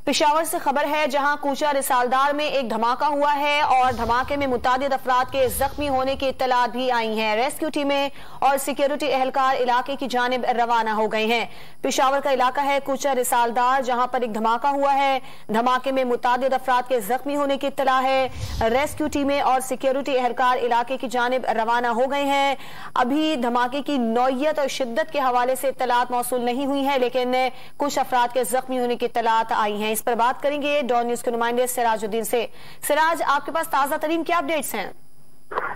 पेशावर से खबर है जहां कूचा रिसालदार में एक धमाका हुआ है और धमाके में मुतादिद अफराद के जख्मी होने की इत्तलात भी आई हैं। रेस्क्यू टीमें और सिक्योरिटी एहलकार इलाके की जानिब रवाना हो गए हैं। पेशावर का इलाका है कूचा रिसालदार जहां पर एक धमाका हुआ है। धमाके में मुतादिद अफराद के जख्मी होने की इत्तला है। रेस्क्यू टीमें और सिक्योरिटी एहलकार इलाके की जानिब रवाना हो गए हैं। अभी धमाके की नौयत और शिद्दत के हवाले से इत्तलात मौसूल नहीं हुई है, लेकिन कुछ अफराद के जख्मी होने की इत्तलात आई हैं। इस पर बात करेंगे डॉन न्यूज के नुमाइंदे सिराजुद्दीन से। सिराज, आपके पास ताजा तरीन क्या अपडेट्स हैं?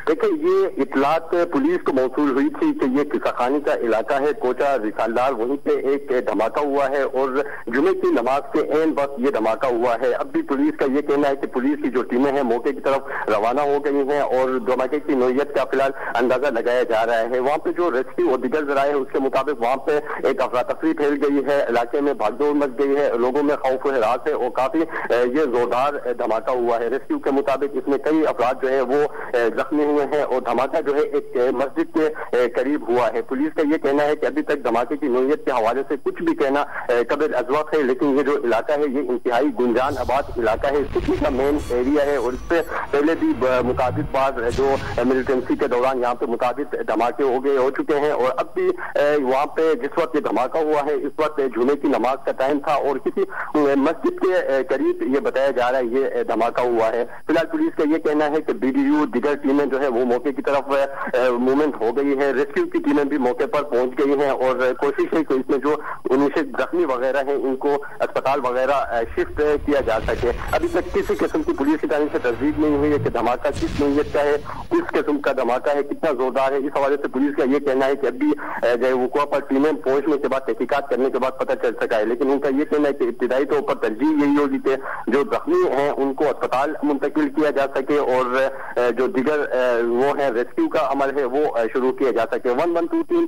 देखिए, ये इतलात पुलिस को मौसूल हुई थी कि ये किसाखानी का इलाका है कोचा रिसालदार, वहीं पे एक धमाका हुआ है और जुमे की नमाज के एन वक्त ये धमाका हुआ है। अब भी पुलिस का ये कहना है कि पुलिस की जो टीमें हैं मौके की तरफ रवाना हो गई हैं और धमाके की नौयत का फिलहाल अंदाजा लगाया जा रहा है। वहाँ पे जो रेस्क्यू और दिगर जराए हैं उसके मुताबिक वहाँ पे एक अफरा तफरी फैल गई है, इलाके में भागदौड़ मच गई है, लोगों में खौफ हरास है और काफी ये जोरदार धमाका हुआ है। रेस्क्यू के मुताबिक इसमें कई अफराद जो है वो जख्मी हुए हैं और धमाका जो है एक मस्जिद के करीब हुआ है। पुलिस का ये कहना है कि अभी तक धमाके की नौयत के हवाले से कुछ भी कहना कबिल अज़वक़ है, लेकिन ये जो इलाका है ये इंतहाई गुंजान आबाद इलाका है, सिटी का मेन एरिया है और इससे पहले भी मुताबिद बार जो मिलिटेंसी के दौरान यहाँ पे मुताबिद धमाके हो चुके हैं और अब भी वहाँ पे जिस वक्त ये धमाका हुआ है इस वक्त जुमे की नमाज का टाइम था और किसी मस्जिद के करीब ये बताया जा रहा है ये धमाका हुआ है। फिलहाल पुलिस का ये कहना है कि BDU दिगर टीमें जो है वो मौके की तरफ मूवमेंट हो गई है। रेस्क्यू की टीमें भी मौके पर पहुंच गई हैं और कोशिश है कि इसमें जो 19 जख्मी वगैरह हैं इनको अस्पताल वगैरह शिफ्ट किया जा सके। अभी तक किसी किस्म की पुलिस की तरफ से तस्दीक नहीं हुई है कि धमाका किस नौयत का है, किस किस्म का धमाका है, कितना जोरदार है। इस हवाले से पुलिस का ये कहना है कि अभी वक़ुआ पर टीमें पहुंचने के बाद तहकीकात करने के बाद पता चल सका है, लेकिन उनका ये कहना है कि इब्तिदाई तौर पर तरजीह यही होगी कि जो जख्मी हैं उनको अस्पताल मुंतकिल किया जा सके और जो दिगर वो है रेस्क्यू का अमल है वो शुरू किया जा सके। 1123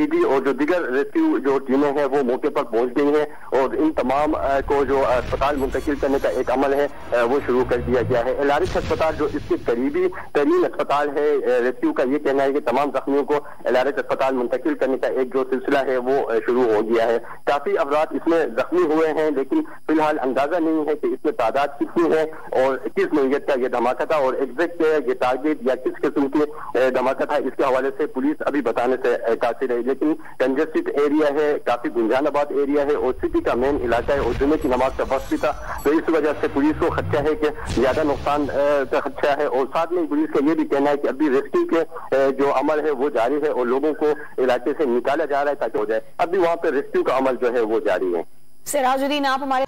ED और जो दिगर रेस्क्यू जो टीमें हैं वो मौके पर पहुंच गई हैं और इन तमाम को जो अस्पताल मुंतकिल करने का एक अमल है वो शुरू कर दिया गया है। LRH अस्पताल जो इसके करीबी तरीन अस्पताल है, रेस्क्यू का ये कहना है कि तमाम जख्मियों को LRH अस्पताल मुंतकिल करने का एक जो सिलसिला है वो शुरू हो गया है। काफी अफराद इसमें जख्मी हुए हैं, लेकिन फिलहाल अंदाजा नहीं है कि इसमें तादाद कितनी है और किस नौयत का ये धमाका था और एग्जैक्ट ये टारगेट या किस किस्म के धमाका था इसके हवाले से पुलिस अभी बताने से कासिर है। लेकिन कंजेस्टेड एरिया है, काफी गुंजानाबाद एरिया है और सिटी का मेन इलाका है और जुमे की नमाज का वक्त भी था, तो इस वजह से पुलिस को खदशा है कि ज्यादा नुकसान का खदशा है। और साथ में पुलिस का ये भी कहना है कि अभी रेस्क्यू के जो अमल है वो जारी है और लोगों को इलाके से निकाला जा रहा है ताकि हो जाए। अभी वहाँ पे रेस्क्यू का अमल जो है वो जारी है। सिराजुद्दीन, आप हमारे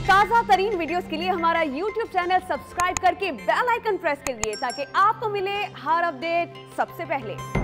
ताज़ा तरीन वीडियोस के लिए हमारा YouTube चैनल सब्सक्राइब करके बेल आइकन प्रेस करिए ताकि आपको मिले हर अपडेट सबसे पहले।